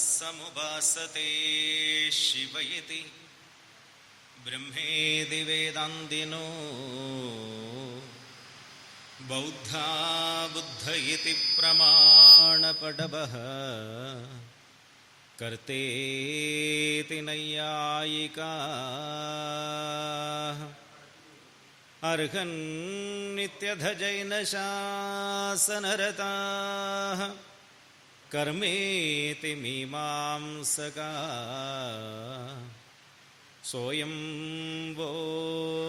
സമുപാസതേ ശിവ ഇതി ബ്രഹ്മേതി വേദാന്തിനോ ബൗദ്ധാ ബുദ്ധ ഇതി പ്രമാണപടവഃ കർത്തേതി നൈയായികാഃ അർഹന്നിത്യഥ ജൈനശാസനരതാഃ കർമ്മേതി മീമാംസകാഃ സോയം വോ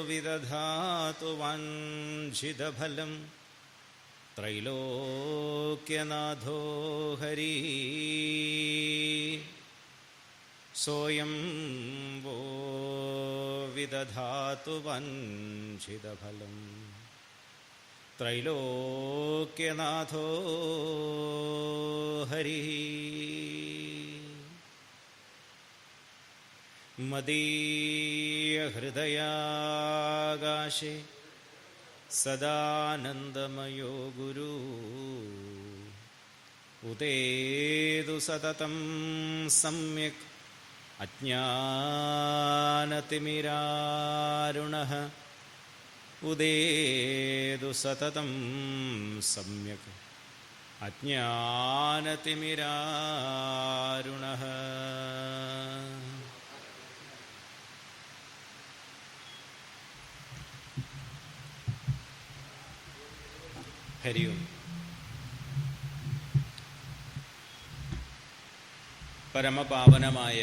വിദധാതു വാഞ്ഛിതഫലം ത്രൈലോക്യനാഥോ ഹരിഃ സോയം വോ വിദധാതു വാഞ്ഛിതഫലം ത്രൈലോക്യനാഥോ ഹരിഃ. മദീയഹൃദയാകാശേ സദാനന്ദമയോ ഗുരു ഉദേതു സതതം സമ്യക് അജ്ഞാനതിമിരാരുണഃ ഉദേതു സതതം സമ്യക് അജ്ഞാനതിമിരാരുണഃ. ഹരി ഓം. പരമപാവനമായ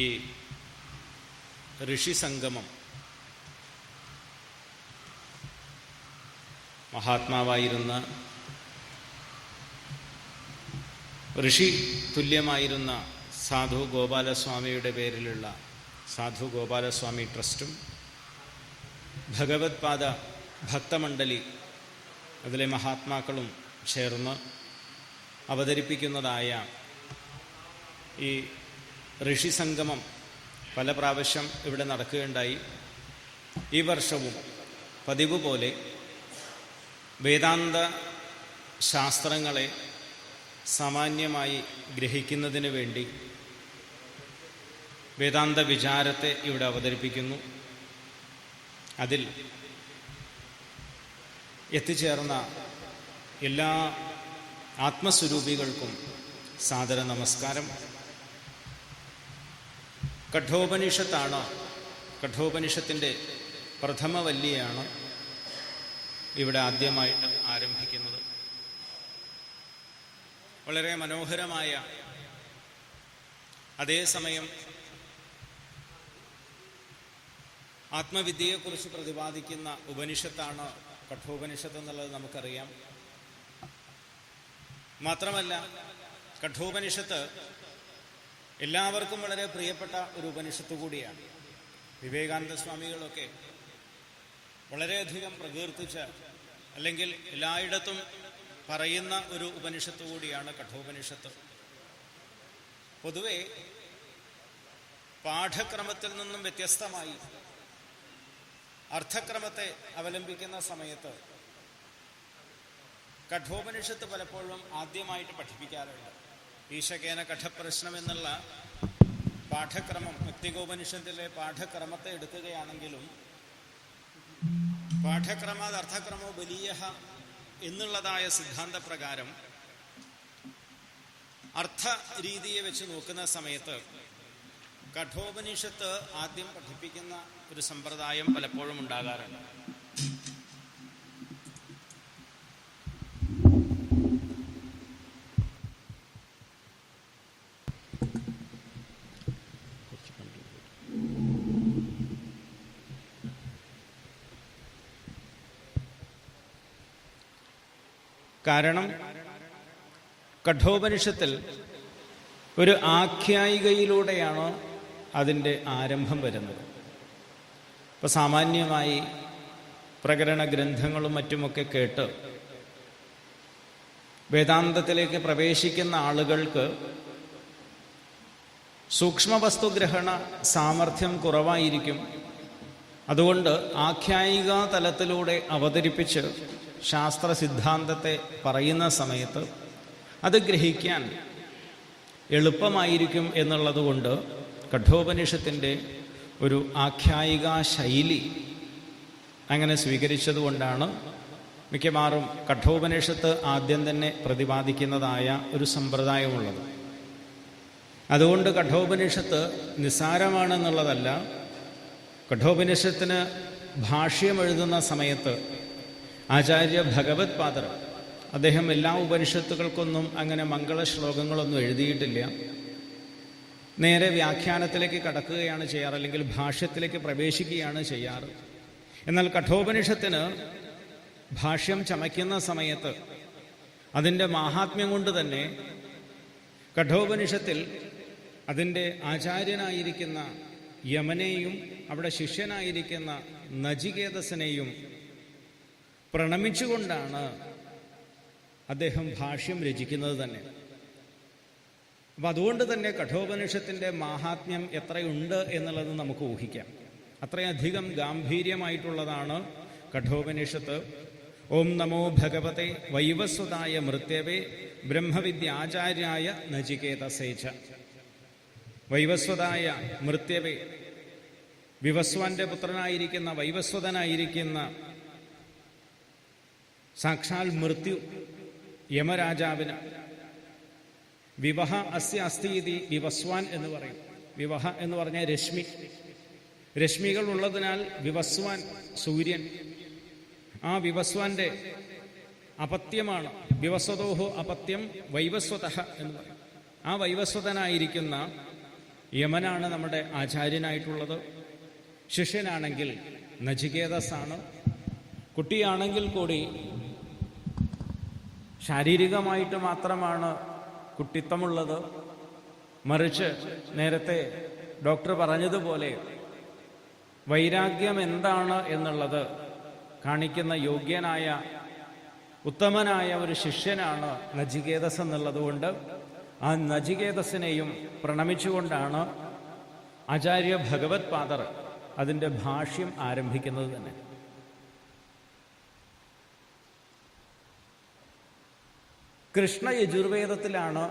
ഈ ഋഷിസംഗമം മഹാത്മാവായിരുന്ന ഋഷി തുല്യമായിരുന്ന സാധു ഗോപാലസ്വാമിയുടെ പേരിലുള്ള സാധു ഗോപാലസ്വാമി ട്രസ്റ്റും ഭഗവത് പാദ ഭക്തമണ്ഡലി അതിലെ മഹാത്മാക്കളും ചേർന്ന് അവതരിപ്പിക്കുന്നതായ ഈ ഋഷിസംഗമം പല പ്രാവശ്യം ഇവിടെ നടക്കുകയുണ്ടായി. ഈ വർഷവും പതിവ് പോലെ വേദാന്ത ശാസ്ത്രങ്ങളെ സാമാന്യമായി ഗ്രഹിക്കുന്നതിന് വേണ്ടി വേദാന്ത വിചാരത്തെ ഇവിടെ അവതരിപ്പിക്കുന്നു. അതിൽ എത്തിച്ചേർന്ന എല്ലാ ആത്മസ്വരൂപികൾക്കും സാദര നമസ്കാരം. കഠോപനിഷത്താണ്, കഠോപനിഷത്തിൻ്റെ പ്രഥമ വല്ലിയാണ് ഇവിടെ ആദ്യമായിട്ട് ആരംഭിക്കുന്നത്. വളരെ മനോഹരമായ, അതേസമയം ആത്മവിദ്യയെക്കുറിച്ച് പ്രതിപാദിക്കുന്ന ഉപനിഷത്താണ് കഠോപനിഷത്ത് എന്നുള്ളത് നമുക്കറിയാം. മാത്രമല്ല കഠോപനിഷത്ത് എല്ലാവർക്കും വളരെ പ്രിയപ്പെട്ട ഒരു ഉപനിഷത്ത് കൂടിയാണ്. വിവേകാനന്ദ സ്വാമികളൊക്കെ വളരെയധികം പ്രകീർത്തിച്ച, അല്ലെങ്കിൽ എല്ലായിടത്തും പറയുന്ന ഒരു ഉപനിഷത്ത് കൂടിയാണ് കഠോപനിഷത്ത്. പൊതുവെ പാഠക്രമത്തിൽ നിന്നും വ്യത്യസ്തമായി അർത്ഥക്രമത്തെ അവലംബിക്കുന്ന സമയത്ത് കഠോപനിഷത്ത് പലപ്പോഴും ആദ്യമായിട്ട് പഠിപ്പിക്കാറുണ്ട്. ഈശകേന കഠപ്രശ്നം എന്നുള്ള പാഠക്രമം മുക്തികോപനിഷത്തിലെ പാഠക്രമത്തെ എടുക്കുകയാണെങ്കിലും പാഠക്രമാത് അർത്ഥക്രമോ ബലീയഃ എന്നുള്ളതായ സിദ്ധാന്തപ്രകാരം അർത്ഥ രീതിയെ വെച്ച് നോക്കുന്ന സമയത്ത് കഠോപനിഷത്ത് ആദ്യം പഠിപ്പിക്കുന്ന ഒരു സമ്പ്രദായം പലപ്പോഴും ഉണ്ടാകാറുണ്ട്. കാരണം കഠോപനിഷത്തിൽ ഒരു ആഖ്യായികയിലൂടെയാണ് അതിൻ്റെ ആരംഭം വരുന്നത്. ഇപ്പോൾ സാമാന്യമായി പ്രകരണ ഗ്രന്ഥങ്ങളും മറ്റുമൊക്കെ കേട്ട് വേദാന്തത്തിലേക്ക് പ്രവേശിക്കുന്ന ആളുകൾക്ക് സൂക്ഷ്മവസ്തുഗ്രഹണ സാമർഥ്യം കുറവായിരിക്കും. അതുകൊണ്ട് ആഖ്യായിക തലത്തിലൂടെ അവതരിപ്പിച്ച് ശാസ്ത്ര സിദ്ധാന്തത്തെ പറയുന്ന സമയത്ത് അത് ഗ്രഹിക്കാൻ എളുപ്പമായിരിക്കും എന്നുള്ളതുകൊണ്ട് കഠോപനിഷത്തിൻ്റെ ഒരു ആഖ്യായിക ശൈലി അങ്ങനെ സ്വീകരിച്ചതുകൊണ്ടാണ് മിക്കവാറും കഠോപനിഷത്ത് ആദ്യം തന്നെ പ്രതിപാദിക്കുന്നതായ ഒരു സമ്പ്രദായമുള്ളത്. അതുകൊണ്ട് കഠോപനിഷത്ത് നിസ്സാരമാണെന്നുള്ളതല്ല. കഠോപനിഷത്തിന് ഭാഷ്യം എഴുതുന്ന സമയത്ത് ആചാര്യ ഭഗവത് പാദർ അദ്ദേഹം എല്ലാ ഉപനിഷത്തുകൾക്കൊന്നും അങ്ങനെ മംഗളശ്ലോകങ്ങളൊന്നും എഴുതിയിട്ടില്ല. നേരെ വ്യാഖ്യാനത്തിലേക്ക് കടക്കുകയാണ് ചെയ്യാറ്, അല്ലെങ്കിൽ ഭാഷ്യത്തിലേക്ക് പ്രവേശിക്കുകയാണ് ചെയ്യാറ്. എന്നാൽ കഠോപനിഷത്തിന് ഭാഷ്യം ചമയ്ക്കുന്ന സമയത്ത് അതിൻ്റെ മാഹാത്മ്യം കൊണ്ട് തന്നെ കഠോപനിഷത്തിൽ അതിൻ്റെ ആചാര്യനായിരിക്കുന്ന യമനെയും അവിടെ ശിഷ്യനായിരിക്കുന്ന നചികേതസിനെയും പ്രണമിച്ചുകൊണ്ടാണ് അദ്ദേഹം ഭാഷ്യം രചിക്കുന്നത് തന്നെ. അപ്പം അതുകൊണ്ട് തന്നെ കഠോപനിഷത്തിൻ്റെ മാഹാത്മ്യം എത്രയുണ്ട് എന്നുള്ളത് നമുക്ക് ഊഹിക്കാം. അത്രയധികം ഗാംഭീര്യമായിട്ടുള്ളതാണ് കഠോപനിഷത്ത്. ഓം നമോ ഭഗവതേ വൈവസ്വതായ മൃത്യവേ ബ്രഹ്മവിദ്യാചാര്യായ നചികേതസേച. വൈവസ്വതായ മൃത്യവേ, വിവസ്വാന്റെ പുത്രനായിരിക്കുന്ന വൈവസ്വതനായിരിക്കുന്ന സാക്ഷാൽ മൃത്യു യമരാജാവിന് വിവഹ അസ്യ അസ്ഥീതി വിവസ്വാൻ എന്ന് പറയും. വിവഹ എന്ന് പറഞ്ഞാൽ രശ്മി, രശ്മികൾ ഉള്ളതിനാൽ വിവസ്വാൻ സൂര്യൻ. ആ വിവസ്വാന്റെ അപത്യമാണ് വിവസ്വതോഹോ അപത്യം വൈവസ്വതഃ എന്ന് പറയും. ആ വൈവസ്വതനായിരിക്കുന്ന യമനാണ് നമ്മുടെ ആചാര്യനായിട്ടുള്ളത്. ശിഷ്യനാണെങ്കിൽ നചികേതസാണ്. കുട്ടിയാണെങ്കിൽ കൂടി ശാരീരികമായിട്ട് മാത്രമാണ് കുട്ടിത്തമുള്ളത്. മറിച്ച് നേരത്തെ ഡോക്ടർ പറഞ്ഞതുപോലെ വൈരാഗ്യം എന്താണ് എന്നുള്ളത് കാണിക്കുന്ന യോഗ്യനായ ഉത്തമനായ ഒരു ശിഷ്യനാണ് നചികേതസ് എന്നുള്ളതുകൊണ്ട് ആ നചികേതസിനെയും പ്രണമിച്ചുകൊണ്ടാണ് ആചാര്യ ഭഗവത് പാദർ അതിൻ്റെ ഭാഷ്യം ആരംഭിക്കുന്നത് തന്നെ. കൃഷ്ണ യജുർവേദത്തിലാണ്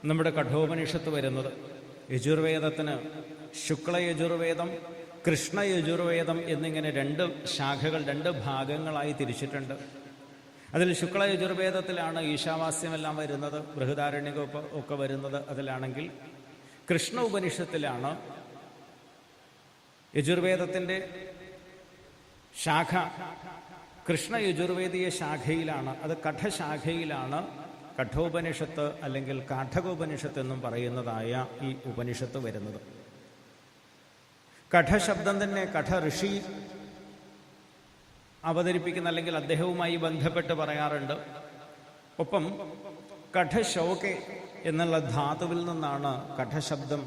നമ്മുടെ കഠോപനിഷത്ത് വരുന്നത്. യജുർവേദത്തിന് ശുക്ലയജുർവേദം, കൃഷ്ണയജുർവേദം എന്നിങ്ങനെ രണ്ട് ശാഖകൾ, രണ്ട് ഭാഗങ്ങളായി തിരിച്ചിട്ടുണ്ട്. അതിൽ ശുക്ലയജുർവേദത്തിലാണ് ഈശാവാസ്യമെല്ലാം വരുന്നത്, ബൃഹദാരണ്യകം ഒക്കെ വരുന്നത് അതിലാണെങ്കിൽ, കൃഷ്ണ ഉപനിഷത്തിലാണ് യജുർവേദത്തിൻ്റെ ശാഖ കൃഷ്ണ യജുർവേദീയ ശാഖയിലാണ്, അത് കഠശാഖയിലാണ് കഠോപനിഷത്ത് അല്ലെങ്കിൽ കാഠകോപനിഷത്ത് എന്നും പറയുന്നതായ ഈ ഉപനിഷത്ത് വരുന്നത്. കഠശബ്ദം തന്നെ കഠ ഋഷി അവതരിപ്പിക്കുന്ന അല്ലെങ്കിൽ അദ്ദേഹവുമായി ബന്ധപ്പെട്ട് പറയാറുണ്ട്. ഒപ്പം കഠശോകെ എന്നുള്ള ധാതുവിൽ നിന്നാണ് കഠശബ്ദം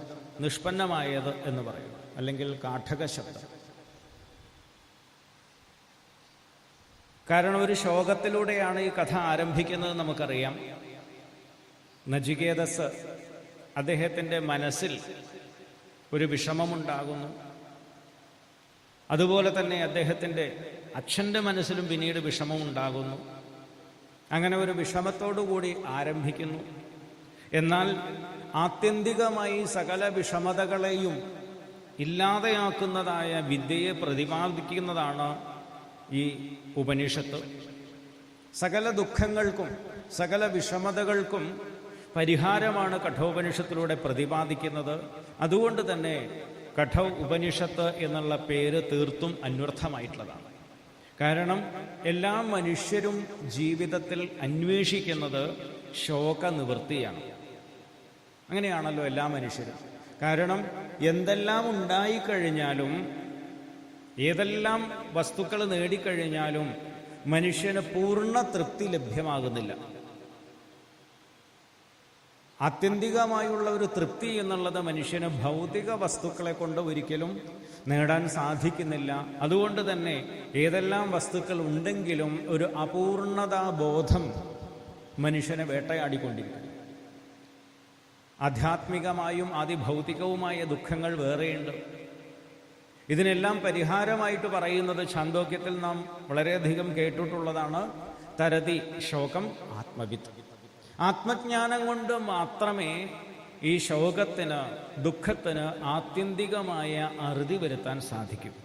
നിഷ്പന്നമായത് എന്ന് പറയും, അല്ലെങ്കിൽ കാഠക ശബ്ദം. കാരണം ഒരു ശോകത്തിലൂടെയാണ് ഈ കഥ ആരംഭിക്കുന്നത് നമുക്കറിയാം. നചികേതസ് അദ്ദേഹത്തിൻ്റെ മനസ്സിൽ ഒരു വിഷമമുണ്ടാകുന്നു. അതുപോലെ തന്നെ അദ്ദേഹത്തിൻ്റെ അച്ഛൻ്റെ മനസ്സിലും പിന്നീട് വിഷമമുണ്ടാകുന്നു. അങ്ങനെ ഒരു വിഷമത്തോടുകൂടി ആരംഭിക്കുന്നു. എന്നാൽ ആത്യന്തികമായി സകല വിഷമതകളെയും ഇല്ലാതെയാക്കുന്നതായ വിദ്യയെ പ്രതിപാദിക്കുന്നതാണ് ഈ ഉപനിഷത്ത്. സകല ദുഃഖങ്ങൾക്കും സകല വിഷമതകൾക്കും പരിഹാരമാണ് കഠോപനിഷത്തിലൂടെ പ്രതിപാദിക്കുന്നത്. അതുകൊണ്ട് തന്നെ കഠോ ഉപനിഷത്ത് എന്നുള്ള പേര് തീർത്തും അന്വർത്ഥമായിട്ടുള്ളതാണ്. കാരണം എല്ലാ മനുഷ്യരും ജീവിതത്തിൽ അന്വേഷിക്കുന്നത് ശോകനിവൃത്തിയാണ്. അങ്ങനെയാണല്ലോ എല്ലാ മനുഷ്യരും. കാരണം എന്തെല്ലാം ഉണ്ടായിക്കഴിഞ്ഞാലും, ഏതെല്ലാം വസ്തുക്കൾ നേടിക്കഴിഞ്ഞാലും മനുഷ്യന് പൂർണ്ണ തൃപ്തി ലഭ്യമാകുന്നില്ല. ആത്യന്തികമായുള്ള ഒരു തൃപ്തി എന്നുള്ളത് മനുഷ്യന് ഭൗതിക വസ്തുക്കളെ കൊണ്ട് ഒരിക്കലും നേടാൻ സാധിക്കുന്നില്ല. അതുകൊണ്ട് തന്നെ ഏതെല്ലാം വസ്തുക്കൾ ഉണ്ടെങ്കിലും ഒരു അപൂർണതാബോധം മനുഷ്യനെ വേട്ടയാടിക്കൊണ്ടിരിക്കും. ആധ്യാത്മികമായും അതിഭൗതികവുമായ ദുഃഖങ്ങൾ വേറെയുണ്ട്. ഇതിനെല്ലാം പരിഹാരമായിട്ട് പറയുന്നത് ഛാന്തോക്യത്തിൽ നാം വളരെയധികം കേട്ടിട്ടുള്ളതാണ്. തരതി ശോകം ആത്മവിത്ത്. ആത്മജ്ഞാനം കൊണ്ട് മാത്രമേ ഈ ശോകത്തിന്, ദുഃഖത്തിന് ആത്യന്തികമായ അറുതി വരുത്താൻ സാധിക്കും.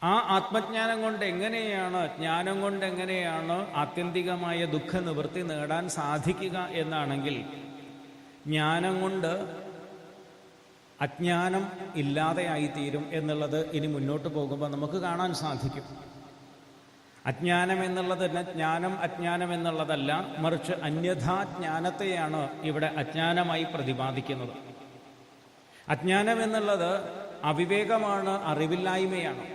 ആ ആത്മജ്ഞാനം കൊണ്ട് എങ്ങനെയാണ്, ജ്ഞാനം കൊണ്ട് എങ്ങനെയാണ് ആത്യന്തികമായ ദുഃഖ നിവൃത്തി നേടാൻ സാധിക്കുക എന്നാണെങ്കിൽ, ജ്ഞാനം കൊണ്ട് അജ്ഞാനം ഇല്ലാതെയായിത്തീരും എന്നുള്ളത് ഇനി മുന്നോട്ട് പോകുമ്പോൾ നമുക്ക് കാണാൻ സാധിക്കും. അജ്ഞാനം എന്നുള്ളത് ജ്ഞാനം അജ്ഞാനം എന്നുള്ളതല്ല, മറിച്ച് അന്യഥാജ്ഞാനത്തെയാണ് ഇവിടെ അജ്ഞാനമായി പ്രതിപാദിക്കുന്നത്. അജ്ഞാനം എന്നുള്ളത് അവിവേകമാണ്, അറിവില്ലായ്മയാണ്.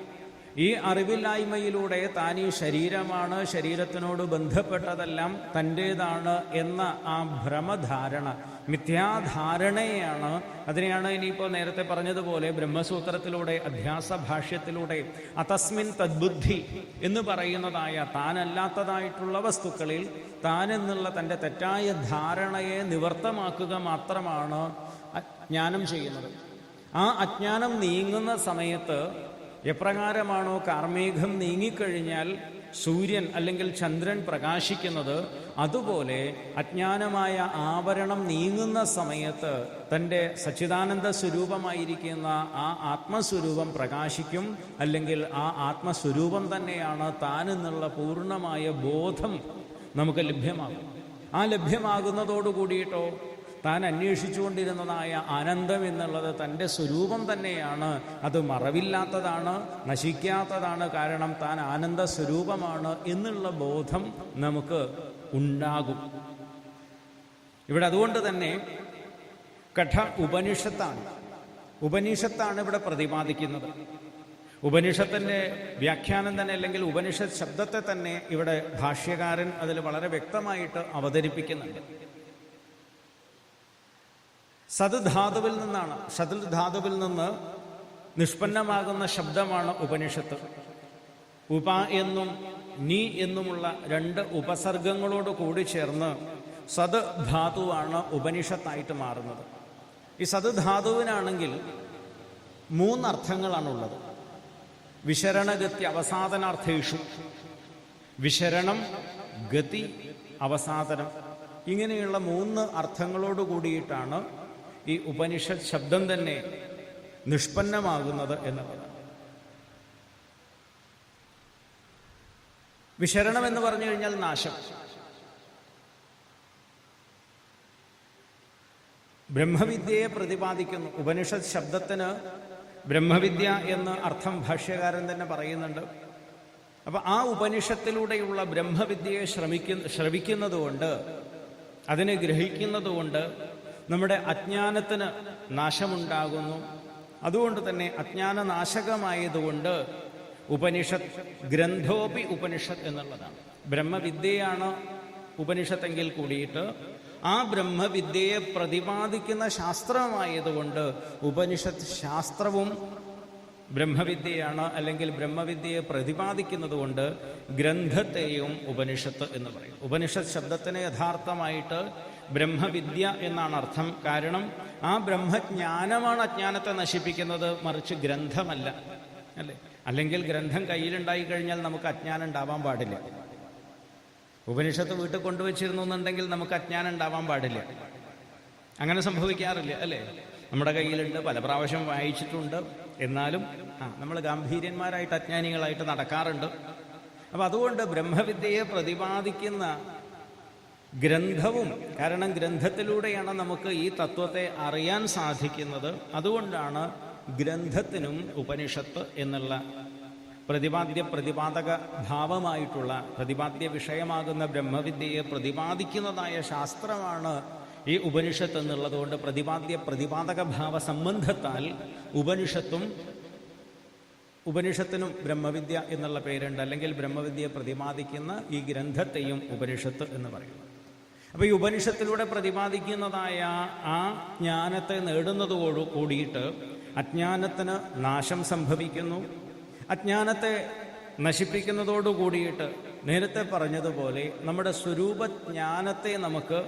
ഈ അറിവില്ലായ്മയിലൂടെ താൻ ഈ ശരീരമാണ്, ശരീരത്തിനോട് ബന്ധപ്പെട്ടതെല്ലാം തൻ്റേതാണ് എന്ന ആ ഭ്രമധാരണ, മിഥ്യാധാരണയാണ്. അതിനെയാണ് ഇനിയിപ്പോൾ നേരത്തെ പറഞ്ഞതുപോലെ ബ്രഹ്മസൂത്രത്തിലൂടെ, അധ്യാസഭാഷ്യത്തിലൂടെ അതസ്മിൻ തദ്ബുദ്ധി എന്ന് പറയുന്നതായ താനല്ലാത്തതായിട്ടുള്ള വസ്തുക്കളിൽ താൻ എന്നുള്ള തൻ്റെ തെറ്റായ ധാരണയെ നിവർത്തമാക്കുക മാത്രമാണ് അജ്ഞാനം ചെയ്യുന്നത്. ആ അജ്ഞാനം നീങ്ങുന്ന സമയത്ത് എപ്രകാരമാണോ കാർമേഘം നീങ്ങിക്കഴിഞ്ഞാൽ സൂര്യൻ അല്ലെങ്കിൽ ചന്ദ്രൻ പ്രകാശിക്കുന്നത്, അതുപോലെ അജ്ഞാനമായ ആവരണം നീങ്ങുന്ന സമയത്ത് തൻ്റെ സച്ചിദാനന്ദ സ്വരൂപമായിരിക്കുന്ന ആ ആത്മസ്വരൂപം പ്രകാശിക്കും. അല്ലെങ്കിൽ ആ ആത്മസ്വരൂപം തന്നെയാണ് താൻ എന്നുള്ള പൂർണ്ണമായ ബോധം നമുക്ക് ലഭ്യമാകും. ആ ലഭ്യമാകുന്നതോടു കൂടിയിട്ടോ താൻ അന്വേഷിച്ചുകൊണ്ടിരുന്നതായ ആനന്ദം എന്നുള്ളത് തൻ്റെ സ്വരൂപം തന്നെയാണ്. അത് മറവില്ലാത്തതാണ്, നശിക്കാത്തതാണ്. കാരണം താൻ ആനന്ദ സ്വരൂപമാണ് എന്നുള്ള ബോധം നമുക്ക് ഉണ്ടാകും. ഇവിടെ അതുകൊണ്ട് തന്നെ കഠ ഉപനിഷത്താണ് ഇവിടെ പ്രതിപാദിക്കുന്നത്. ഉപനിഷത്തിൻ്റെ വ്യാഖ്യാനം തന്നെ, അല്ലെങ്കിൽ ഉപനിഷത്ത് ശബ്ദത്തെ തന്നെ ഇവിടെ ഭാഷ്യകാരൻ അതിൽ വളരെ വ്യക്തമായിട്ട് അവതരിപ്പിക്കുന്നുണ്ട്. സത് ധാതുവിൽ നിന്നാണ്, ഷതിൽ ധാതുവിൽ നിന്ന് നിഷ്പന്നമാകുന്ന ശബ്ദമാണ് ഉപനിഷത്ത്. ഉപ എന്നും നീ എന്നുമുള്ള രണ്ട് ഉപസർഗങ്ങളോട് കൂടി ചേർന്ന് സത് ധാതുവാണ് ഉപനിഷത്തായിട്ട് മാറുന്നത്. ഈ സത് ധാതുവിനാണെങ്കിൽ മൂന്നർത്ഥങ്ങളാണുള്ളത്. വിശരണഗതി അവസാദനാർത്ഥേഷു, വിശരണം, ഗതി, അവസാദനം, ഇങ്ങനെയുള്ള മൂന്ന് അർത്ഥങ്ങളോട് കൂടിയിട്ടാണ് ഈ ഉപനിഷത്ത് ശബ്ദം തന്നെ നിഷ്പന്നമാകുന്നത് എന്നുള്ളത്. വിശരണം എന്ന് പറഞ്ഞു കഴിഞ്ഞാൽ നാശം. ബ്രഹ്മവിദ്യയെ പ്രതിപാദിക്കുന്നു. ഉപനിഷത്ത് ശബ്ദത്തിന് ബ്രഹ്മവിദ്യ എന്ന് അർത്ഥം ഭാഷ്യകാരൻ തന്നെ പറയുന്നുണ്ട്. അപ്പൊ ആ ഉപനിഷത്തിലൂടെയുള്ള ബ്രഹ്മവിദ്യയെ ശ്രവിക്കുന്നതുകൊണ്ട്, അതിനെ ഗ്രഹിക്കുന്നതുകൊണ്ട് നമ്മുടെ അജ്ഞാനത്തിന് നാശമുണ്ടാകുന്നു. അതുകൊണ്ട് തന്നെ അജ്ഞാനനാശകമായതുകൊണ്ട് ഉപനിഷത്ത് ഗ്രന്ഥോപി ഉപനിഷത്ത് എന്നുള്ളതാണ്. ബ്രഹ്മവിദ്യയാണ് ഉപനിഷത്തെങ്കിൽ കൂടിയിട്ട് ആ ബ്രഹ്മവിദ്യയെ പ്രതിപാദിക്കുന്ന ശാസ്ത്രമായതുകൊണ്ട് ഉപനിഷത്ത് ശാസ്ത്രവും ബ്രഹ്മവിദ്യയാണ്. അല്ലെങ്കിൽ ബ്രഹ്മവിദ്യയെ പ്രതിപാദിക്കുന്നത് കൊണ്ട് ഗ്രന്ഥത്തെയും ഉപനിഷത്ത് എന്ന് പറയും. ഉപനിഷത്ത് ശബ്ദത്തിന് യഥാർത്ഥമായിട്ട് ബ്രഹ്മവിദ്യ എന്നാണ് അർത്ഥം. കാരണം ആ ബ്രഹ്മജ്ഞാനമാണ് അജ്ഞാനത്തെ നശിപ്പിക്കുന്നത്, മറിച്ച് ഗ്രന്ഥമല്ല, അല്ലേ? അല്ലെങ്കിൽ ഗ്രന്ഥം കയ്യിലുണ്ടായി കഴിഞ്ഞാൽ നമുക്ക് അജ്ഞാനം ഉണ്ടാവാൻ പാടില്ല. ഉപനിഷത്ത് വീട്ടിൽ കൊണ്ടുവച്ചിരുന്നു എന്നുണ്ടെങ്കിൽ നമുക്ക് അജ്ഞാനം ഉണ്ടാവാൻ പാടില്ല. അങ്ങനെ സംഭവിക്കാറില്ല, അല്ലേ? നമ്മുടെ കയ്യിലുണ്ട്, പല പ്രാവശ്യം വായിച്ചിട്ടുണ്ട്. എന്നാലും നമ്മൾ ഗാംഭീര്യന്മാരായിട്ട് അജ്ഞാനികളായിട്ട് നടക്കാറുണ്ട്. അപ്പം അതുകൊണ്ട് ബ്രഹ്മവിദ്യയെ പ്രതിപാദിക്കുന്ന ഗ്രന്ഥവും, കാരണം ഗ്രന്ഥത്തിലൂടെയാണ് നമുക്ക് ഈ തത്വത്തെ അറിയാൻ സാധിക്കുന്നത്. അതുകൊണ്ടാണ് ഗ്രന്ഥത്തിനും ഉപനിഷത്ത് എന്നുള്ള പ്രതിപാദക ഭാവമായിട്ടുള്ള, പ്രതിപാദ്യ വിഷയമാകുന്ന ബ്രഹ്മവിദ്യയെ പ്രതിപാദിക്കുന്നതായ ശാസ്ത്രമാണ് ഈ ഉപനിഷത്ത് എന്നുള്ളത് കൊണ്ട് പ്രതിപാദക ഭാവ സംബന്ധത്താൽ ഉപനിഷത്തിനും ബ്രഹ്മവിദ്യ എന്നുള്ള പേരുണ്ട്. അല്ലെങ്കിൽ ബ്രഹ്മവിദ്യയെ പ്രതിപാദിക്കുന്ന ഈ ഗ്രന്ഥത്തെയും ഉപനിഷത്ത് എന്ന് പറയുന്നു. അപ്പോൾ ഈ ഉപനിഷത്തിലൂടെ പ്രതിപാദിക്കുന്നതായ ആ ജ്ഞാനത്തെ നേടുന്നതോടു കൂടിയിട്ട് അജ്ഞാനത്തിന് നാശം സംഭവിക്കുന്നു. അജ്ഞാനത്തെ നശിപ്പിക്കുന്നതോടു കൂടിയിട്ട് നേരത്തെ പറഞ്ഞതുപോലെ നമ്മുടെ സ്വരൂപജ്ഞാനത്തെ നമുക്ക്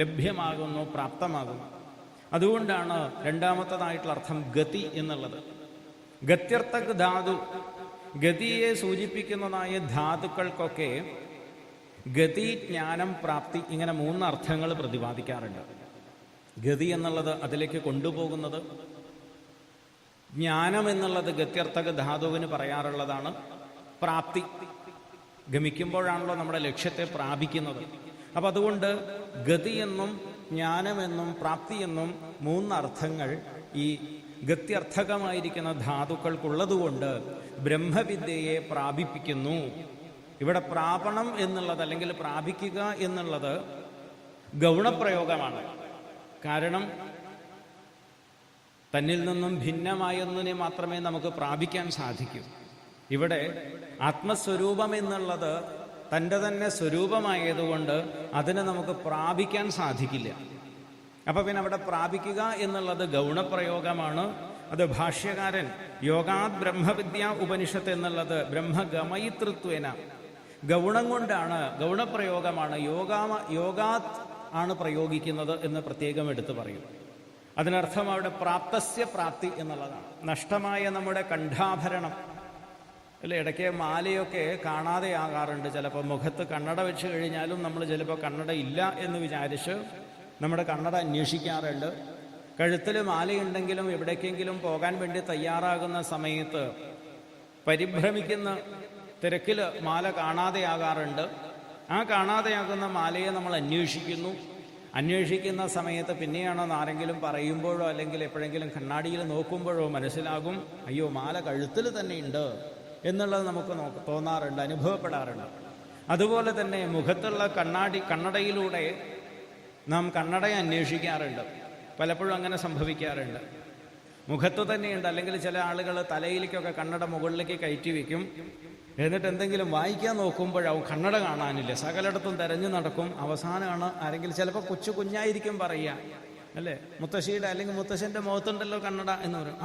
ലഭ്യമാകുന്നു, പ്രാപ്തമാകുന്നു. അതുകൊണ്ടാണ് രണ്ടാമത്തതായിട്ടുള്ള അർത്ഥം ഗതി എന്നുള്ളത്. ഗത്യർത്ഥക് ധാതു, ഗതിയെ സൂചിപ്പിക്കുന്നതായ ധാതുക്കൾക്കൊക്കെ ഗതി, ജ്ഞാനം, പ്രാപ്തി, ഇങ്ങനെ 3 അർത്ഥങ്ങൾ പ്രതിപാദിക്കാറുണ്ട്. ഗതി എന്നുള്ളത് അതിലേക്ക് കൊണ്ടുപോകുന്നത്, ജ്ഞാനം എന്നുള്ളത് ഗത്യർത്ഥക ധാതുവിന് പറയാറുള്ളതാണ്, പ്രാപ്തി ഗമിക്കുമ്പോഴാണല്ലോ നമ്മുടെ ലക്ഷ്യത്തെ പ്രാപിക്കുന്നത്. അപ്പം അതുകൊണ്ട് ഗതിയെന്നും ജ്ഞാനമെന്നും പ്രാപ്തിയെന്നും 3 അർത്ഥങ്ങൾ ഈ ഗത്യർത്ഥകമായിരിക്കുന്ന ധാതുക്കൾക്കുള്ളതുകൊണ്ട് ബ്രഹ്മവിദ്യയെ പ്രാപിപ്പിക്കുന്നു. ഇവിടെ പ്രാപണം എന്നുള്ളത് അല്ലെങ്കിൽ പ്രാപിക്കുക എന്നുള്ളത് ഗൗണപ്രയോഗമാണ്. കാരണം തന്നിൽ നിന്നും ഭിന്നമായൊന്നിനെ മാത്രമേ നമുക്ക് പ്രാപിക്കാൻ സാധിക്കൂ. ഇവിടെ ആത്മസ്വരൂപം എന്നുള്ളത് തൻ്റെ തന്നെ സ്വരൂപമായതുകൊണ്ട് അതിനെ നമുക്ക് പ്രാപിക്കാൻ സാധിക്കില്ല. അപ്പൊ പിന്നെ അവിടെ പ്രാപിക്കുക എന്നുള്ളത് ഗൗണപ്രയോഗമാണ്. അത് ഭാഷ്യകാരൻ യോഗാത് ബ്രഹ്മവിദ്യ ഉപനിഷത്ത് എന്നുള്ളത് ബ്രഹ്മഗമയിതൃത്വേന ഗൗണം കൊണ്ടാണ്, ഗൗണപ്രയോഗമാണ്, യോഗാത് ആണ് പ്രയോഗിക്കുന്നത് എന്ന് പ്രത്യേകം എടുത്തു പറയും. അതിനർത്ഥം അവിടെ പ്രാപ്തസ്യ പ്രാപ്തി എന്നുള്ളതാണ്. നഷ്ടമായ നമ്മുടെ കണ്ഠാഭരണം അല്ലെ, ഇടയ്ക്ക് മാലയൊക്കെ കാണാതെയാകാറുണ്ട്. ചിലപ്പോൾ മുഖത്ത് കണ്ണട വെച്ച് കഴിഞ്ഞാലും നമ്മൾ ചിലപ്പോൾ കണ്ണട ഇല്ല എന്ന് വിചാരിച്ച് നമ്മുടെ കണ്ണട അന്വേഷിക്കാറുണ്ട്. കഴുത്തിൽ മാലയുണ്ടെങ്കിലും എവിടേക്കെങ്കിലും പോകാൻ വേണ്ടി തയ്യാറാകുന്ന സമയത്ത് പരിഭ്രമിക്കുന്ന തിരക്കിൽ മാല കാണാതെയാകാറുണ്ട്. ആ കാണാതെയാകുന്ന മാലയെ നമ്മൾ അന്വേഷിക്കുന്ന സമയത്ത് പിന്നെയാണോ ആരെങ്കിലും പറയുമ്പോഴോ അല്ലെങ്കിൽ എപ്പോഴെങ്കിലും കണ്ണാടിയിൽ നോക്കുമ്പോഴോ മനസ്സിലാകും, അയ്യോ മാല കഴുത്തിൽ തന്നെ ഉണ്ട് എന്നുള്ളത് നമുക്ക് തോന്നാറുണ്ട്, അനുഭവപ്പെടാറുണ്ട്. അതുപോലെ തന്നെ മുഖത്തുള്ള കണ്ണടയിലൂടെ നാം കണ്ണടയെ അന്വേഷിക്കാറുണ്ട്. പലപ്പോഴും അങ്ങനെ സംഭവിക്കാറുണ്ട്. മുഖത്ത് തന്നെയുണ്ട്. അല്ലെങ്കിൽ ചില ആളുകൾ തലയിലേക്കൊക്കെ കണ്ണട മുകളിലേക്ക് കയറ്റി വയ്ക്കും. എന്നിട്ട് എന്തെങ്കിലും വായിക്കാൻ നോക്കുമ്പോഴാവും കണ്ണട കാണാനില്ല. സകലയിടത്തും തെരഞ്ഞു നടക്കും. അവസാനമാണ് ആരെങ്കിലും, ചിലപ്പോൾ കുഞ്ഞായിരിക്കും പറയുക, അല്ലേ, മുത്തശ്ശിയുടെ അല്ലെങ്കിൽ മുത്തശ്ശൻ്റെ മുഖത്തുണ്ടല്ലോ കണ്ണട എന്ന് പറയും.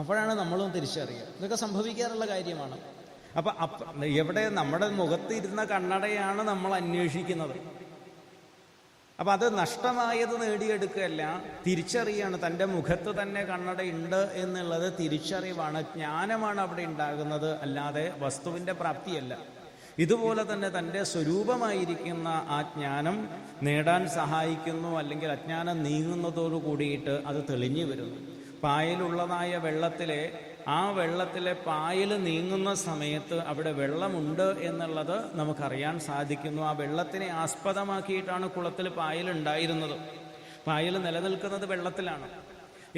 അപ്പോഴാണ് നമ്മളും തിരിച്ചറിയുക. ഇതൊക്കെ സംഭവിക്കാറുള്ള കാര്യമാണ്. അപ്പം എവിടെ നമ്മുടെ മുഖത്തിരുന്ന കണ്ണടയാണ് നമ്മൾ അന്വേഷിക്കുന്നത്. അപ്പം അത് നഷ്ടമായത് നേടിയെടുക്കുകയല്ല, തിരിച്ചറിയാണ്. തൻ്റെ മുഖത്ത് തന്നെ കണ്ണടയുണ്ട് എന്നുള്ളത് തിരിച്ചറിവാണ്, ജ്ഞാനമാണ് അവിടെ ഉണ്ടാകുന്നത്, അല്ലാതെ വസ്തുവിൻ്റെ പ്രാപ്തിയല്ല. ഇതുപോലെ തന്നെ തൻ്റെ സ്വരൂപമായിരിക്കുന്ന ആ ജ്ഞാനം നേടാൻ സഹായിക്കുന്നു. അല്ലെങ്കിൽ അജ്ഞാനം നീങ്ങുന്നതോടു കൂടിയിട്ട് അത് തെളിഞ്ഞു വരുന്നു. പായലുള്ളതായ ആ വെള്ളത്തിലെ പായൽ നീങ്ങുന്ന സമയത്ത് അവിടെ വെള്ളമുണ്ട് എന്നുള്ളത് നമുക്കറിയാൻ സാധിക്കുന്നു. ആ വെള്ളത്തിനെ ആസ്പദമാക്കിയിട്ടാണ് കുളത്തിൽ പായൽ ഉണ്ടായിരുന്നത്. പായൽ നിലനിൽക്കുന്നത് വെള്ളത്തിലാണ്.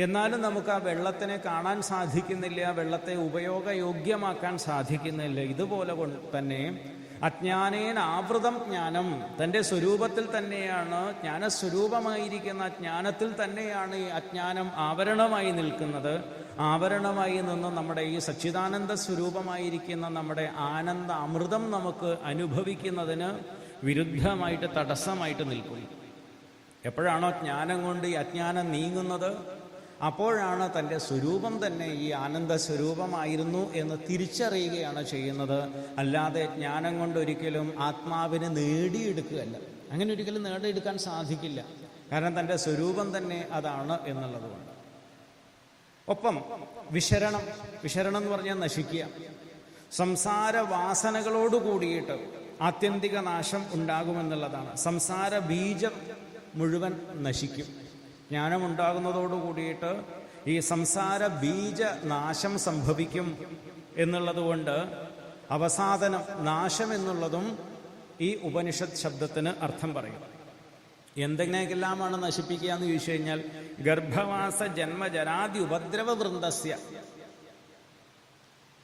എന്നാലും നമുക്ക് ആ വെള്ളത്തിനെ കാണാൻ സാധിക്കുന്നില്ല, വെള്ളത്തെ ഉപയോഗയോഗ്യമാക്കാൻ സാധിക്കുന്നില്ല. ഇതുപോലെ തന്നെ അജ്ഞാനേന ആവൃതം ജ്ഞാനം, തൻ്റെ സ്വരൂപത്തിൽ തന്നെയാണ്, ജ്ഞാനസ്വരൂപമായിരിക്കുന്ന ജ്ഞാനത്തിൽ തന്നെയാണ് ഈ അജ്ഞാനം ആവരണമായി നിൽക്കുന്നത്. ആവരണമായി നിന്ന് നമ്മുടെ ഈ സച്ചിദാനന്ദ സ്വരൂപമായിരിക്കുന്ന നമ്മുടെ ആനന്ദ അമൃതം നമുക്ക് അനുഭവിക്കുന്നതിന് വിരുദ്ധമായിട്ട്, തടസ്സമായിട്ട് നിൽക്കുന്നു. എപ്പോഴാണോ ജ്ഞാനം കൊണ്ട് ഈ അജ്ഞാനം നീങ്ങുന്നത്, അപ്പോഴാണ് തൻ്റെ സ്വരൂപം തന്നെ ഈ ആനന്ദ സ്വരൂപമായിരുന്നു എന്ന് തിരിച്ചറിയുകയാണ് ചെയ്യുന്നത്. അല്ലാതെ ജ്ഞാനം കൊണ്ടൊരിക്കലും ആത്മാവിനെ നേടിയെടുക്കുകയല്ല. അങ്ങനെ ഒരിക്കലും നേടിയെടുക്കാൻ സാധിക്കില്ല. കാരണം തൻ്റെ സ്വരൂപം തന്നെ അതാണ് എന്നുള്ളതുകൊണ്ട്. ഒപ്പം വിശരണം എന്ന് പറഞ്ഞാൽ നശിക്കുക. സംസാര വാസനകളോട് കൂടിയിട്ട് ആത്യന്തിക നാശം ഉണ്ടാകുമെന്നുള്ളതാണ്. സംസാര ബീജം മുഴുവൻ നശിക്കും. ജ്ഞാനമുണ്ടാകുന്നതോടു കൂടിയിട്ട് ഈ സംസാര ബീജ നാശം സംഭവിക്കും എന്നുള്ളതുകൊണ്ട് അവസാദനം, നാശം എന്നുള്ളതും ഈ ഉപനിഷത്ത് ശബ്ദത്തിന് അർത്ഥം പറയും. എന്തെങ്കിലുമെല്ലാമാണ് നശിപ്പിക്കുക എന്ന് ചോദിച്ചു കഴിഞ്ഞാൽ, ഗർഭവാസ ജന്മജരാദി ഉപദ്രവ വൃന്ദസ്യ,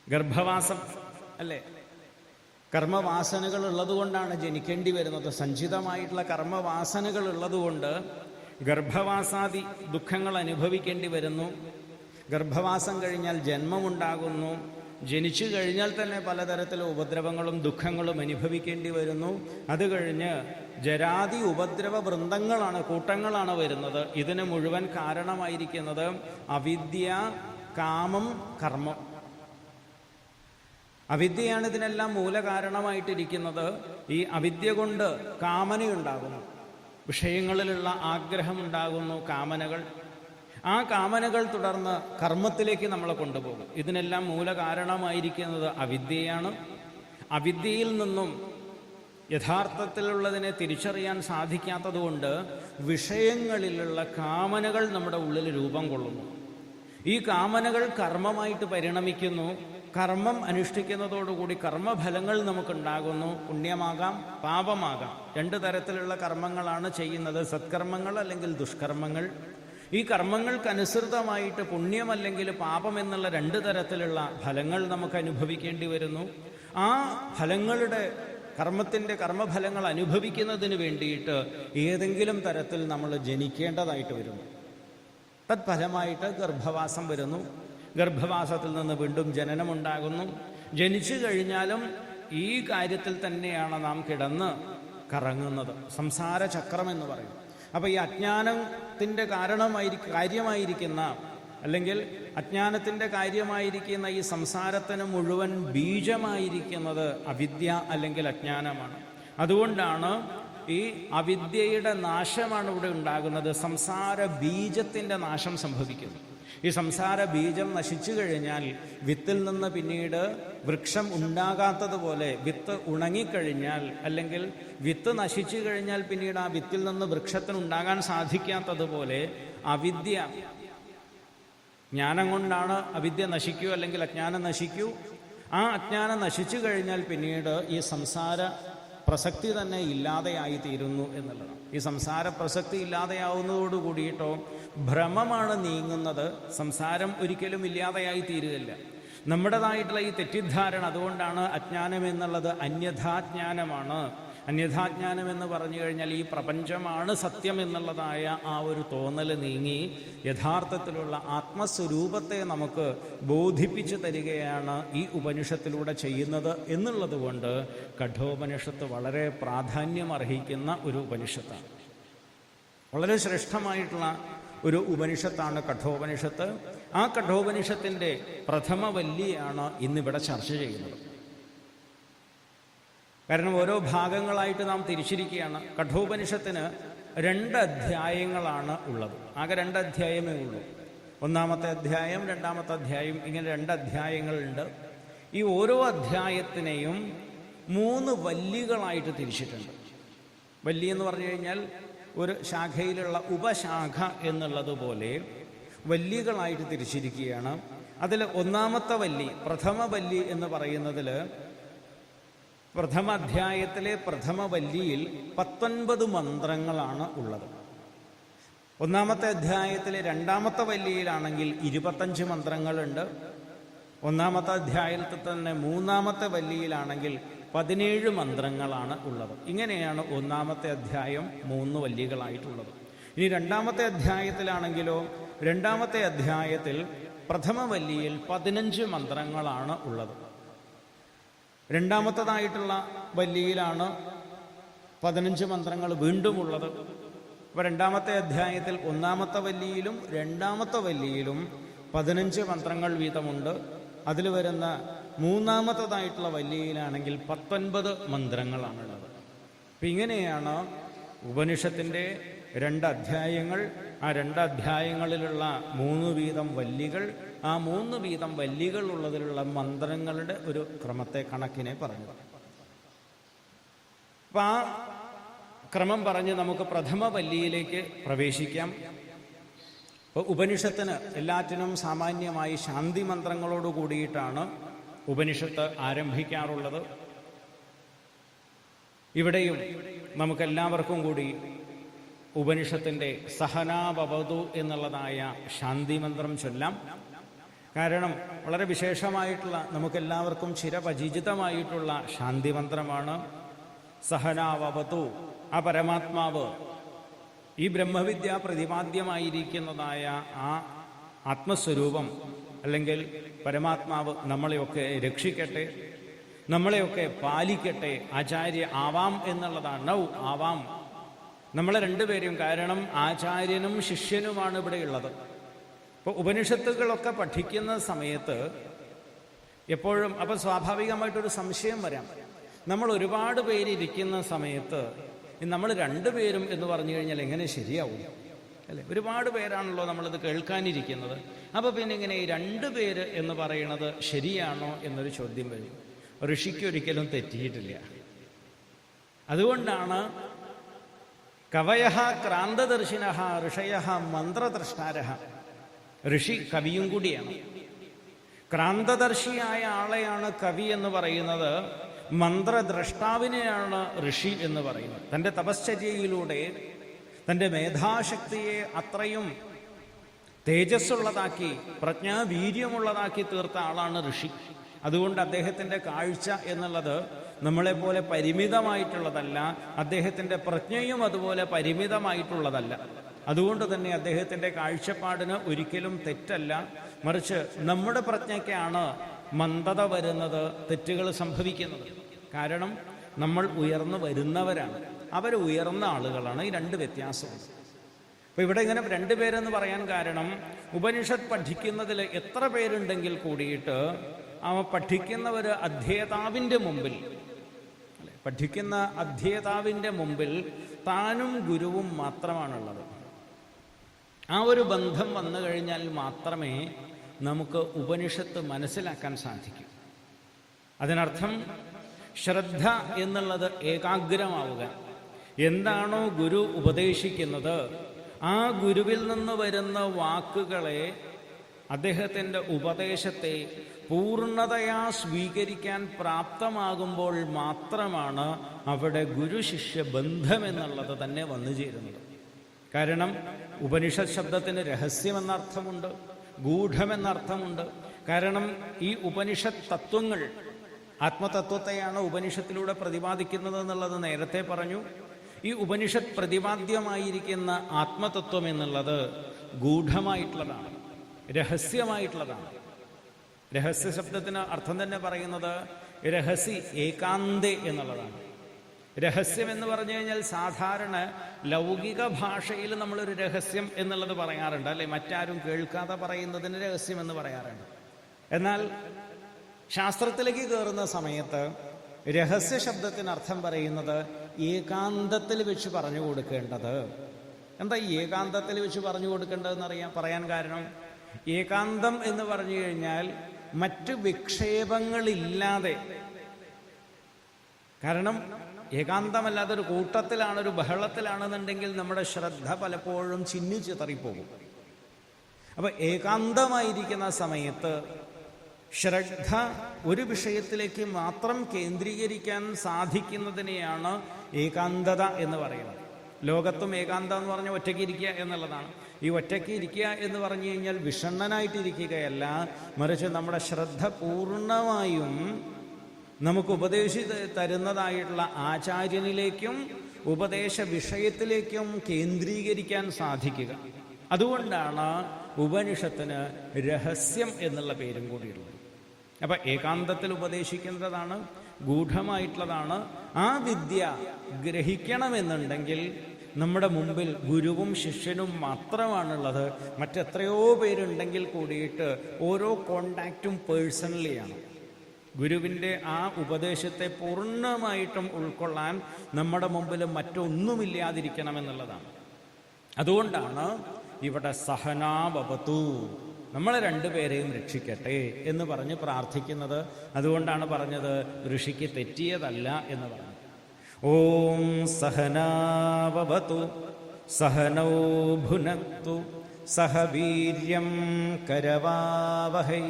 ഗർഭവാസം അല്ലേ, കർമ്മവാസനകൾ ഉള്ളതുകൊണ്ടാണ് ജനിക്കേണ്ടി വരുന്നത്. സഞ്ചിതമായിട്ടുള്ള കർമ്മവാസനകൾ ഉള്ളതുകൊണ്ട് ഗർഭവാസാദി ദുഃഖങ്ങൾ അനുഭവിക്കേണ്ടി വരുന്നു. ഗർഭവാസം കഴിഞ്ഞാൽ ജന്മമുണ്ടാകുന്നു. ജനിച്ചു കഴിഞ്ഞാൽ തന്നെ പലതരത്തിലുള്ള ഉപദ്രവങ്ങളും ദുഃഖങ്ങളും അനുഭവിക്കേണ്ടി വരുന്നു. അത് കഴിഞ്ഞ് ജരാതി ഉപദ്രവ വൃന്ദങ്ങളാണ്, കൂട്ടങ്ങളാണ് വരുന്നത്. ഇതിന് മുഴുവൻ കാരണമായിരിക്കുന്നത് അവിദ്യ, കാമം, കർമ്മം. അവിദ്യയാണ് ഇതിനെല്ലാം മൂലകാരണമായിട്ടിരിക്കുന്നത്. ഈ അവിദ്യ കൊണ്ട് കാമനയുണ്ടാകുന്നു, വിഷയങ്ങളിലുള്ള ആഗ്രഹമുണ്ടാകുന്നു, കാമനകൾ. ആ കാമനകൾ തുടർന്ന് കർമ്മത്തിലേക്ക് നമ്മളെ കൊണ്ടുപോകും. ഇതിനെല്ലാം മൂലകാരണമായിരിക്കുന്നത് അവിദ്യയാണ്. അവിദ്യയിൽ നിന്നും യഥാർത്ഥത്തിലുള്ളതിനെ തിരിച്ചറിയാൻ സാധിക്കാത്തതുകൊണ്ട് വിഷയങ്ങളിലുള്ള കാമനകൾ നമ്മുടെ ഉള്ളിൽ രൂപം കൊള്ളുന്നു. ഈ കാമനകൾ കർമ്മമായിട്ട് പരിണമിക്കുന്നു. കർമ്മം അനുഷ്ഠിക്കുന്നതോടുകൂടി കർമ്മഫലങ്ങൾ നമുക്കുണ്ടാകുന്നു. പുണ്യമാകാം, പാപമാകാം. 2 തരത്തിലുള്ള കർമ്മങ്ങളാണ് ചെയ്യുന്നത്, സത്കർമ്മങ്ങൾ അല്ലെങ്കിൽ ദുഷ്കർമ്മങ്ങൾ. ഈ കർമ്മങ്ങൾക്കനുസൃതമായിട്ട് പുണ്യം അല്ലെങ്കിൽ പാപം എന്നുള്ള 2 തരത്തിലുള്ള ഫലങ്ങൾ നമുക്ക് അനുഭവിക്കേണ്ടി വരുന്നു. ആ ഫലങ്ങളുടെ കർമ്മഫലങ്ങൾ അനുഭവിക്കുന്നതിന് വേണ്ടിയിട്ട് ഏതെങ്കിലും തരത്തിൽ നമ്മൾ ജനിക്കേണ്ടതായിട്ട് വരുന്നു. തത്ഫലമായിട്ട് ഗർഭവാസം വരുന്നു. ഗർഭവാസത്തിൽ നിന്ന് വീണ്ടും ജനനമുണ്ടാകുന്നു. ജനിച്ചു കഴിഞ്ഞാലും ഈ കാര്യത്തിൽ തന്നെയാണ് നാം കിടന്ന് കറങ്ങുന്നത്. സംസാര ചക്രം എന്ന് പറയും. അപ്പോൾ ഈ അജ്ഞാനത്തിൻ്റെ കാര്യമായിരിക്കുന്ന അല്ലെങ്കിൽ അജ്ഞാനത്തിൻ്റെ കാര്യമായിരിക്കുന്ന ഈ സംസാരത്തിന് മുഴുവൻ ബീജമായിരിക്കുന്നത് അവിദ്യ അല്ലെങ്കിൽ അജ്ഞാനമാണ്. അതുകൊണ്ടാണ് ഈ അവിദ്യയുടെ നാശമാണ് ഇവിടെ ഉണ്ടാകുന്നത്. സംസാര ബീജത്തിൻ്റെ നാശം സംഭവിക്കുന്നു. ഈ സംസാര ബീജം നശിച്ചു കഴിഞ്ഞാൽ വിത്തിൽ നിന്ന് പിന്നീട് വൃക്ഷം ഉണ്ടാകാത്തതുപോലെ, വിത്ത് ഉണങ്ങിക്കഴിഞ്ഞാൽ അല്ലെങ്കിൽ വിത്ത് നശിച്ചു കഴിഞ്ഞാൽ പിന്നീട് ആ വിത്തിൽ നിന്ന് വൃക്ഷത്തിനുണ്ടാകാൻ സാധിക്കാത്തതുപോലെ അവിദ്യ, ജ്ഞാനം കൊണ്ടാണ് അവിദ്യ നശിക്കൂ അല്ലെങ്കിൽ അജ്ഞാനം നശിക്കൂ. ആ അജ്ഞാനം നശിച്ചു കഴിഞ്ഞാൽ പിന്നീട് ഈ സംസാര പ്രസക്തി തന്നെ ഇല്ലാതെയായി തീരുന്നു എന്നുള്ളതാണ്. ഈ സംസാര പ്രസക്തി ഇല്ലാതെയാവുന്നതോട് കൂടിയിട്ടോ ഭ്രമമാണ് നീങ്ങുന്നത്. സംസാരം ഒരിക്കലും ഇല്ലാതെയായി തീരുകയില്ല. നമ്മുടേതായിട്ടുള്ള ഈ തെറ്റിദ്ധാരണ, അതുകൊണ്ടാണ് അജ്ഞാനം എന്നുള്ളത് അന്യഥാജ്ഞാനമാണ്. അന്യഥാജ്ഞാനം എന്ന് പറഞ്ഞു കഴിഞ്ഞാൽ ഈ പ്രപഞ്ചമാണ് സത്യം എന്നുള്ളതായ ആ ഒരു തോന്നൽ നീങ്ങി യഥാർത്ഥത്തിലുള്ള ആത്മസ്വരൂപത്തെ നമുക്ക് ബോധിപ്പിച്ചു തരികയാണ് ഈ ഉപനിഷത്തിലൂടെ ചെയ്യുന്നത് എന്നുള്ളത് കൊണ്ട് കഠോപനിഷത്ത് വളരെ പ്രാധാന്യം അർഹിക്കുന്ന ഒരു ഉപനിഷത്താണ്. വളരെ ശ്രേഷ്ഠമായിട്ടുള്ള ഒരു ഉപനിഷത്താണ് കഠോപനിഷത്ത്. ആ കഠോപനിഷത്തിൻ്റെ പ്രഥമ വല്ലിയാണ് ഇന്നിവിടെ ചർച്ച ചെയ്യുന്നത്. കാരണം ഓരോ ഭാഗങ്ങളായിട്ട് നാം തിരിച്ചിരിക്കുകയാണ്. കഠോപനിഷത്തിന് 2 അധ്യായങ്ങളാണ് ഉള്ളത്. ആകെ 2 അധ്യായമേ ഉള്ളൂ. 1-ാമത്തെ അധ്യായം, 2-ാമത്തെ അധ്യായം, ഇങ്ങനെ 2 അധ്യായങ്ങളുണ്ട്. ഈ ഓരോ അധ്യായത്തിനെയും 3 വല്ലികളായിട്ട് തിരിച്ചിട്ടുണ്ട്. വല്ലി എന്ന് പറഞ്ഞു കഴിഞ്ഞാൽ ഒരു ശാഖയിലുള്ള ഉപശാഖ എന്നുള്ളതുപോലെ വല്ലികളായിട്ട് തിരിച്ചിരിക്കുകയാണ്. അതിൽ 1-ാമത്തെ വല്ലി, പ്രഥമ വല്ലി എന്ന് പറയുന്നതിൽ പ്രഥമ അധ്യായത്തിലെ പ്രഥമ വല്ലിയിൽ 19 മന്ത്രങ്ങളാണ് ഉള്ളത്. 1-ാമത്തെ അധ്യായത്തിലെ 2-ാമത്തെ വല്ലിയിലാണെങ്കിൽ 25 മന്ത്രങ്ങളുണ്ട്. 1-ാമത്തെ അധ്യായത്തിൽ തന്നെ 3-ാമത്തെ വല്ലിയിലാണെങ്കിൽ 17 മന്ത്രങ്ങളാണ് ഉള്ളത്. ഇങ്ങനെയാണ് 1-ാമത്തെ അധ്യായം 3 വല്ലികളായിട്ടുള്ളത്. ഇനി 2-ാമത്തെ അധ്യായത്തിലാണെങ്കിലോ 2-ാമത്തെ അധ്യായത്തിൽ പ്രഥമ വല്ലിയിൽ 15 മന്ത്രങ്ങളാണ് ഉള്ളത്. 2-ാമത്തേതായിട്ടുള്ള വല്ലിയിലാണ് 15 മന്ത്രങ്ങൾ വീണ്ടും ഉള്ളത്. അപ്പോൾ 2-ാമത്തെ അധ്യായത്തിൽ 1-ാമത്തെ വല്ലിയിലും 2-ാമത്തെ വല്ലിയിലും 15 മന്ത്രങ്ങൾ വീതമുണ്ട്. അതിൽ വരുന്ന 3-ാമത്തേതായിട്ടുള്ള വല്ലിയിലാണെങ്കിൽ 19 മന്ത്രങ്ങളാണുള്ളത്. അപ്പം ഇങ്ങനെയാണ് ഉപനിഷത്തിൻ്റെ 2 അധ്യായങ്ങൾ. ആ 2 അധ്യായങ്ങളിലുള്ള 3 വീതം വല്ലികൾ, ആ 3 വീതം വല്ലികൾ ഉള്ളതിലുള്ള മന്ത്രങ്ങളുടെ ഒരു ക്രമത്തെ, കണക്കിനെ പറഞ്ഞു. അപ്പം ആ ക്രമം പറഞ്ഞ് നമുക്ക് പ്രഥമ വല്ലിയിലേക്ക് പ്രവേശിക്കാം. അപ്പോൾ ഉപനിഷത്തിന് എല്ലാറ്റിനും സാമാന്യമായി ശാന്തി മന്ത്രങ്ങളോട് കൂടിയിട്ടാണ് ഉപനിഷത്ത് ആരംഭിക്കാറുള്ളത്. ഇവിടെയും നമുക്കെല്ലാവർക്കും കൂടി ഉപനിഷത്തിൻ്റെ സഹനാവവതു എന്നുള്ളതായ ശാന്തി മന്ത്രം ചൊല്ലാം. കാരണം വളരെ വിശേഷമായിട്ടുള്ള, നമുക്കെല്ലാവർക്കും ചിരപരിചിതമായിട്ടുള്ള ശാന്തി മന്ത്രമാണ് സഹനാവവതു. ആ പരമാത്മാവ്, ഈ ബ്രഹ്മവിദ്യ പ്രതിപാദ്യമായിരിക്കുന്നതായ ആ ആത്മസ്വരൂപം അല്ലെങ്കിൽ പരമാത്മാവ് നമ്മളെയൊക്കെ രക്ഷിക്കട്ടെ, നമ്മളെയൊക്കെ പാലിക്കട്ടെ. ആചാര്യ ആവാം എന്നുള്ളതാണ്. നൗ ആവാം, നമ്മളെ 2 പേരും. കാരണം ആചാര്യനും ശിഷ്യനുമാണ് ഇവിടെയുള്ളത്. ഇപ്പോൾ ഉപനിഷത്തുകളൊക്കെ പഠിക്കുന്ന സമയത്ത് എപ്പോഴും അപ്പോൾ സ്വാഭാവികമായിട്ടൊരു സംശയം വരാം. നമ്മൾ ഒരുപാട് പേരിരിക്കുന്ന സമയത്ത് നമ്മൾ 2 പേരും എന്ന് പറഞ്ഞു കഴിഞ്ഞാൽ എങ്ങനെ ശരിയാവും അല്ലേ? ഒരുപാട് പേരാണല്ലോ നമ്മളിത് കേൾക്കാനിരിക്കുന്നത്. അപ്പോൾ പിന്നെ ഇങ്ങനെ ഈ 2 പേര് എന്ന് പറയുന്നത് ശരിയാണോ എന്നൊരു ചോദ്യം വരും. ഋഷിക്കൊരിക്കലും തെറ്റിയിട്ടില്ല. അതുകൊണ്ടാണ് കവയഃ ക്രാന്തദർശിനഃ ഋഷയഃ മന്ത്രദ്രഷ്ടാരഃ. ഋഷി കവിയും കൂടിയാണ്. ക്രാന്തദർശിയായ ആളെയാണ് കവി എന്ന് പറയുന്നത്, മന്ത്രദ്രഷ്ടാവിനെയാണ് ഋഷി എന്ന് പറയുന്നത്. തൻ്റെ തപശ്ചര്യയിലൂടെ തൻ്റെ മേധാശക്തിയെ അത്രയും തേജസ്സുള്ളതാക്കി പ്രജ്ഞാവീര്യമുള്ളതാക്കി തീർത്ത ആളാണ് ഋഷി. അതുകൊണ്ട് അദ്ദേഹത്തിൻ്റെ കാഴ്ച എന്നുള്ളത് നമ്മളെപ്പോലെ പരിമിതമായിട്ടുള്ളതല്ല, അദ്ദേഹത്തിൻ്റെ പ്രജ്ഞയും അതുപോലെ പരിമിതമായിട്ടുള്ളതല്ല. അതുകൊണ്ട് തന്നെ അദ്ദേഹത്തിൻ്റെ കാഴ്ചപ്പാടിന് ഒരിക്കലും തെറ്റല്ല, മറിച്ച് നമ്മുടെ പ്രജ്ഞയ്ക്കാണ് മന്ദത വരുന്നത്, തെറ്റുകൾ സംഭവിക്കുന്നത്. കാരണം നമ്മൾ ഉയർന്നു വരുന്നവരാണ്, അവർ ഉയർന്ന ആളുകളാണ്. ഈ രണ്ട് വ്യത്യാസമുണ്ട്. അപ്പോൾ ഇവിടെ ഇങ്ങനെ രണ്ടുപേരെന്ന് പറയാൻ കാരണം, ഉപനിഷത്ത് പഠിക്കുന്നതിൽ എത്ര പേരുണ്ടെങ്കിൽ കൂടിയിട്ട് പഠിക്കുന്നവർ അധ്യേതാവിൻ്റെ മുമ്പിൽ, പഠിക്കുന്ന അധ്യേതാവിൻ്റെ മുമ്പിൽ താനും ഗുരുവും മാത്രമാണുള്ളത്. ആ ഒരു ബന്ധം വന്നു കഴിഞ്ഞാൽ മാത്രമേ നമുക്ക് ഉപനിഷത്ത് മനസ്സിലാക്കാൻ സാധിക്കൂ. അതിനർത്ഥം ശ്രദ്ധ എന്നുള്ളത് ഏകാഗ്രമാവുക. എന്താണോ ഗുരു ഉപദേശിക്കുന്നത് ആ ഗുരുവിൽ നിന്ന് വരുന്ന വാക്കുകളെ, അദ്ദേഹത്തിൻ്റെ ഉപദേശത്തെ പൂർണ്ണതയാ സ്വീകരിക്കാൻ പ്രാപ്തമാകുമ്പോൾ മാത്രമാണ് അവിടെ ഗുരു ശിഷ്യ ബന്ധം എന്നുള്ളത് തന്നെ വന്നു ചേരുന്നത്. കാരണം ഉപനിഷത്ത് ശബ്ദത്തിന് രഹസ്യമെന്നർത്ഥമുണ്ട്, ഗൂഢമെന്നർത്ഥമുണ്ട്. കാരണം ഈ ഉപനിഷത്ത് തത്വങ്ങൾ, ആത്മതത്വത്തെയാണ് ഉപനിഷത്തിലൂടെ പ്രതിപാദിക്കുന്നത് എന്നുള്ളത് നേരത്തെ പറഞ്ഞു. ഈ ഉപനിഷത്ത് പ്രതിപാദ്യമായിരിക്കുന്ന ആത്മതത്വം എന്നുള്ളത് ഗൂഢമായിട്ടുള്ളതാണ്, രഹസ്യമായിട്ടുള്ളതാണ്. രഹസ്യ ശബ്ദത്തിന് അർത്ഥം തന്നെ പറയുന്നത് രഹസി ഏകാന്തേ എന്നുള്ളതാണ്. രഹസ്യം എന്ന് പറഞ്ഞു കഴിഞ്ഞാൽ സാധാരണ ലൗകിക ഭാഷയിൽ നമ്മളൊരു രഹസ്യം എന്നുള്ളത് പറയാറുണ്ട്, അല്ലെ? മറ്റാരും കേൾക്കാതെ പറയുന്നതിന് രഹസ്യം എന്ന് പറയാറുണ്ട്. എന്നാൽ ശാസ്ത്രത്തിലേക്ക് കയറുന്ന സമയത്ത് രഹസ്യ ശബ്ദത്തിന് അർത്ഥം പറയുന്നത് ഏകാന്തത്തിൽ വെച്ച് പറഞ്ഞു കൊടുക്കേണ്ടത്. എന്താ ഈ ഏകാന്തത്തിൽ വെച്ച് പറഞ്ഞു കൊടുക്കേണ്ടതെന്ന് പറയാൻ കാരണം, ഏകാന്തം എന്ന് പറഞ്ഞു കഴിഞ്ഞാൽ മറ്റ് വിക്ഷേപങ്ങളില്ലാതെ, കാരണം ഏകാന്തമല്ലാതെ ഒരു കൂട്ടത്തിലാണ്, ഒരു ബഹളത്തിലാണെന്നുണ്ടെങ്കിൽ നമ്മുടെ ശ്രദ്ധ പലപ്പോഴും ചിന്നിച്ചിതറിപ്പോകും. അപ്പൊ ഏകാന്തമായിരിക്കുന്ന സമയത്ത് ശ്രദ്ധ ഒരു വിഷയത്തിലേക്ക് മാത്രം കേന്ദ്രീകരിക്കാൻ സാധിക്കുന്നതിനെയാണ് ഏകാന്തത എന്ന് പറയുന്നത്. ലോകത്തും ഏകാന്തം എന്ന് പറഞ്ഞാൽ ഒറ്റയ്ക്ക് ഇരിക്കുക എന്നുള്ളതാണ്. ഈ ഒറ്റയ്ക്ക് ഇരിക്കുക എന്ന് പറഞ്ഞു കഴിഞ്ഞാൽ വിഷണ്ണനായിട്ടിരിക്കുകയല്ല, മറിച്ച് നമ്മുടെ ശ്രദ്ധ പൂർണ്ണമായും നമുക്ക് ഉപദേശിച്ച് തരുന്നതായിട്ടുള്ള ആചാര്യനിലേക്കും ഉപദേശ വിഷയത്തിലേക്കും കേന്ദ്രീകരിക്കാൻ സാധിക്കുക. അതുകൊണ്ടാണ് ഉപനിഷത്തിന് രഹസ്യം എന്നുള്ള പേരും കൂടിയുള്ളത്. അപ്പം ഏകാന്തത്തിൽ ഉപദേശിക്കുന്നതാണ്, ഗൂഢമായിട്ടുള്ളതാണ്. ആ വിദ്യ ഗ്രഹിക്കണമെന്നുണ്ടെങ്കിൽ നമ്മുടെ മുമ്പിൽ ഗുരുവും ശിഷ്യനും മാത്രമാണുള്ളത്. മറ്റെത്രയോ പേരുണ്ടെങ്കിൽ കൂടിയിട്ട് ഓരോ കോണ്ടാക്റ്റും പേഴ്സണലിയാണ്. ഗുരുവിൻ്റെ ആ ഉപദേശത്തെ പൂർണ്ണമായിട്ടും ഉൾക്കൊള്ളാൻ നമ്മുടെ മുമ്പിൽ മറ്റൊന്നുമില്ലാതിരിക്കണമെന്നുള്ളതാണ്. അതുകൊണ്ടാണ് ഇവിടെ സഹനാവവതു, നമ്മളെ രണ്ടുപേരെയും രക്ഷിക്കട്ടെ എന്ന് പറഞ്ഞ് പ്രാർത്ഥിക്കുന്നത്. അതുകൊണ്ടാണ് പറഞ്ഞത് ഋഷിക്ക് തെറ്റിയതല്ല എന്ന് പറഞ്ഞു. ഓം സഹനാവവതു സഹനൗ ഭുനക്തു സഹ വീര്യം കരവാവഹൈ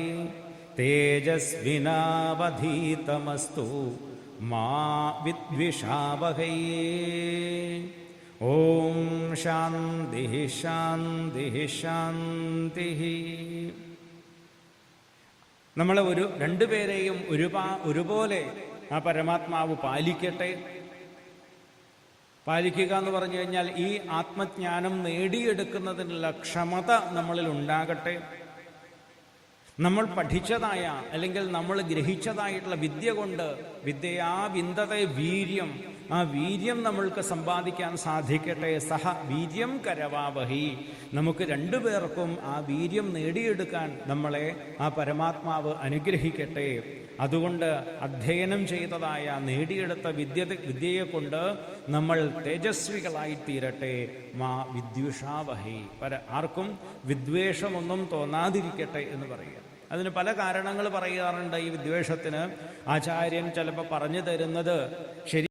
തേജസ്വിനാവധീതമസ്തു മാ വിദ്വിഷാവഹൈ. ഓം ശാന്തി ശാന്തി ശാന്തി. നമ്മളെ രണ്ടുപേരെയും ഒരുപോലെ ആ പരമാത്മാവ് പാലിക്കട്ടെ. പാലിക്കുക എന്ന് പറഞ്ഞു കഴിഞ്ഞാൽ ഈ ആത്മജ്ഞാനം നേടിയെടുക്കുന്നതിനുള്ള ക്ഷമത നമ്മളിൽ ഉണ്ടാകട്ടെ. നമ്മൾ പഠിച്ചതായ അല്ലെങ്കിൽ നമ്മൾ ഗ്രഹിച്ചതായിട്ടുള്ള വിദ്യ കൊണ്ട് വിദ്യയാ വിന്ദതേ വീര്യം, ആ വീര്യം നമ്മൾക്ക് സമ്പാദിക്കാൻ സാധിക്കട്ടെ. സഹ വീര്യം കരവാവഹി, നമുക്ക് രണ്ടുപേർക്കും ആ വീര്യം നേടിയെടുക്കാൻ നമ്മളെ ആ പരമാത്മാവ് അനുഗ്രഹിക്കട്ടെ. അതുകൊണ്ട് അധ്യയനം ചെയ്തതായ നേടിയെടുത്ത വിദ്യയെ കൊണ്ട് നമ്മൾ തേജസ്വികളായി തീരട്ടെ. മാ വിദ്വിഷാവഹി, ആർക്കും വിദ്വേഷമൊന്നും തോന്നാതിരിക്കട്ടെ എന്ന് പറയുക. അതിന് പല കാരണങ്ങൾ പറയാറുണ്ട്. ഈ വിദ്വേഷത്തിന് ആചാര്യൻ ചിലപ്പോൾ പറഞ്ഞു തരുന്നത് ശരി